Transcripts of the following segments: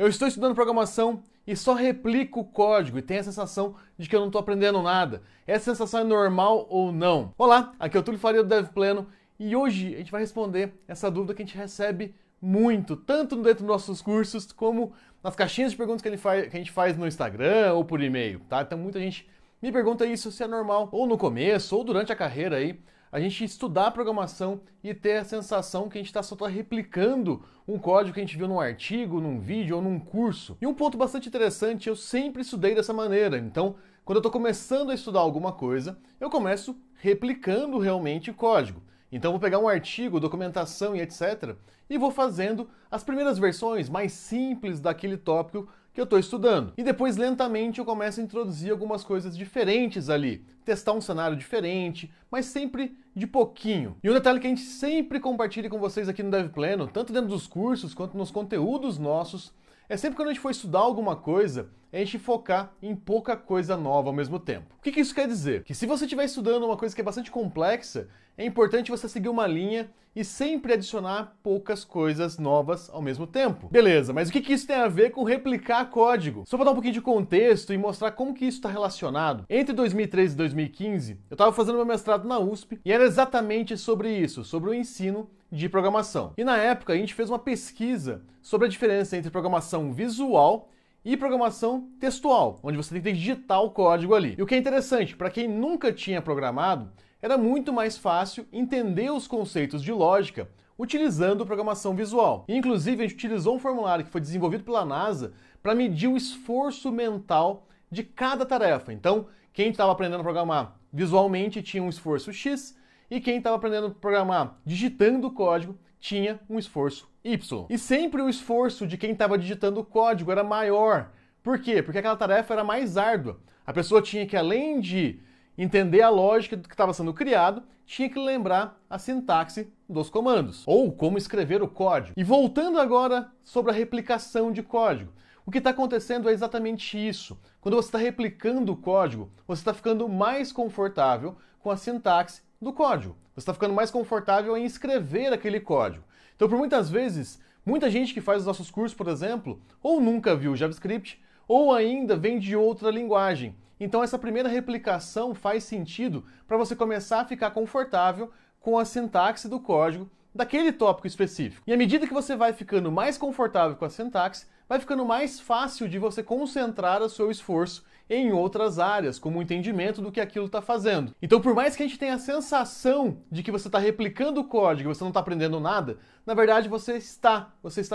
Eu estou estudando programação e só replico o código e tenho a sensação de que eu não estou aprendendo nada. Essa sensação é normal ou não? Olá, aqui é o Túlio Faria do Dev Pleno e hoje a gente vai responder essa dúvida que a gente recebe muito, tanto dentro dos nossos cursos como nas caixinhas de perguntas que a gente faz no Instagram ou por e-mail, tá? Então muita gente me pergunta isso, se é normal, ou no começo, ou durante a carreira aí, a gente estudar programação e ter a sensação que a gente só está replicando um código que a gente viu num artigo, num vídeo ou num curso. E um ponto bastante interessante, eu sempre estudei dessa maneira. Então, quando eu estou começando a estudar alguma coisa, eu começo replicando realmente o código. Então, vou pegar um artigo, documentação e etc. e vou fazendo as primeiras versões mais simples daquele tópico que eu estou estudando. E depois, lentamente, eu começo a introduzir algumas coisas diferentes ali. Testar um cenário diferente, mas sempre de pouquinho. E um detalhe que a gente sempre compartilha com vocês aqui no Dev Pleno, tanto dentro dos cursos quanto nos conteúdos nossos, é sempre quando a gente for estudar alguma coisa, a gente focar em pouca coisa nova ao mesmo tempo. O que isso quer dizer? Que se você estiver estudando uma coisa que é bastante complexa, é importante você seguir uma linha e sempre adicionar poucas coisas novas ao mesmo tempo. Beleza, mas o que isso tem a ver com replicar código? Só para dar um pouquinho de contexto e mostrar como que isso está relacionado. Entre 2013 e 2015, eu estava fazendo meu mestrado na USP e era exatamente sobre isso, sobre o ensino de programação. E na época a gente fez uma pesquisa sobre a diferença entre programação visual e programação textual, onde você tem que digitar o código ali. E o que é interessante, para quem nunca tinha programado, era muito mais fácil entender os conceitos de lógica utilizando programação visual. E, inclusive, a gente utilizou um formulário que foi desenvolvido pela NASA para medir o esforço mental de cada tarefa. Então, quem estava aprendendo a programar visualmente tinha um esforço X, e quem estava aprendendo a programar digitando o código tinha um esforço Y. E sempre o esforço de quem estava digitando o código era maior. Por quê? Porque aquela tarefa era mais árdua. A pessoa tinha que, além de entender a lógica do que estava sendo criado, tinha que lembrar a sintaxe dos comandos, ou como escrever o código. E voltando agora sobre a replicação de código, o que está acontecendo é exatamente isso. Quando você está replicando o código, você está ficando mais confortável com a sintaxe do código. Você está ficando mais confortável em escrever aquele código. Então, por muitas vezes, muita gente que faz os nossos cursos, por exemplo, ou nunca viu JavaScript, ou ainda vem de outra linguagem. Então, essa primeira replicação faz sentido para você começar a ficar confortável com a sintaxe do código daquele tópico específico. E à medida que você vai ficando mais confortável com a sintaxe, vai ficando mais fácil de você concentrar o seu esforço em outras áreas, como o entendimento do que aquilo está fazendo. Então, por mais que a gente tenha a sensação de que você está replicando o código e você não está aprendendo nada, na verdade você está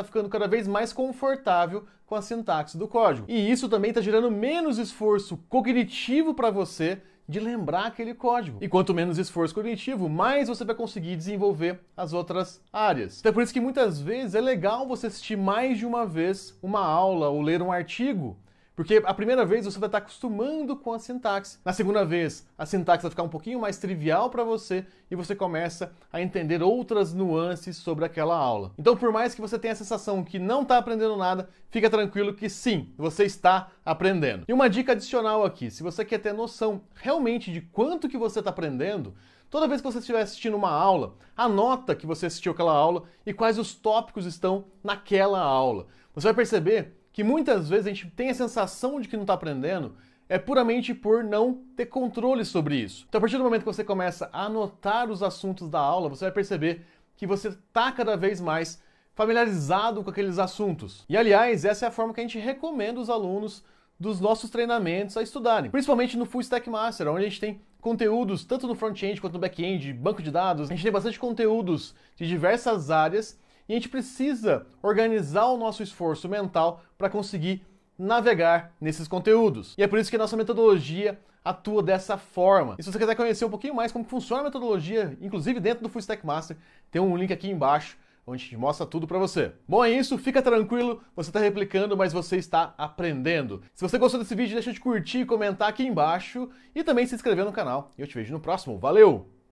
ficando cada vez mais confortável com a sintaxe do código. E isso também está gerando menos esforço cognitivo para você de lembrar aquele código. E quanto menos esforço cognitivo, mais você vai conseguir desenvolver as outras áreas. Então é por isso que muitas vezes é legal você assistir mais de uma vez uma aula ou ler um artigo, porque a primeira vez você vai estar acostumando com a sintaxe. Na segunda vez, a sintaxe vai ficar um pouquinho mais trivial para você e você começa a entender outras nuances sobre aquela aula. Então, por mais que você tenha a sensação que não está aprendendo nada, fica tranquilo que sim, você está aprendendo. E uma dica adicional aqui, se você quer ter noção realmente de quanto que você está aprendendo, toda vez que você estiver assistindo uma aula, anota que você assistiu aquela aula e quais os tópicos estão naquela aula. Você vai perceber que muitas vezes a gente tem a sensação de que não está aprendendo é puramente por não ter controle sobre isso. Então, a partir do momento que você começa a anotar os assuntos da aula, você vai perceber que você está cada vez mais familiarizado com aqueles assuntos. E, aliás, essa é a forma que a gente recomenda os alunos dos nossos treinamentos a estudarem. Principalmente no Full Stack Master, onde a gente tem conteúdos tanto no front-end quanto no back-end, banco de dados. A gente tem bastante conteúdos de diversas áreas e a gente precisa organizar o nosso esforço mental para conseguir navegar nesses conteúdos. E é por isso que a nossa metodologia atua dessa forma. E se você quiser conhecer um pouquinho mais como funciona a metodologia, inclusive dentro do Full Stack Master, tem um link aqui embaixo onde a gente mostra tudo para você. Bom, é isso, fica tranquilo, você está replicando, mas você está aprendendo. Se você gostou desse vídeo, deixa de curtir e comentar aqui embaixo e também se inscrever no canal. E eu te vejo no próximo. Valeu!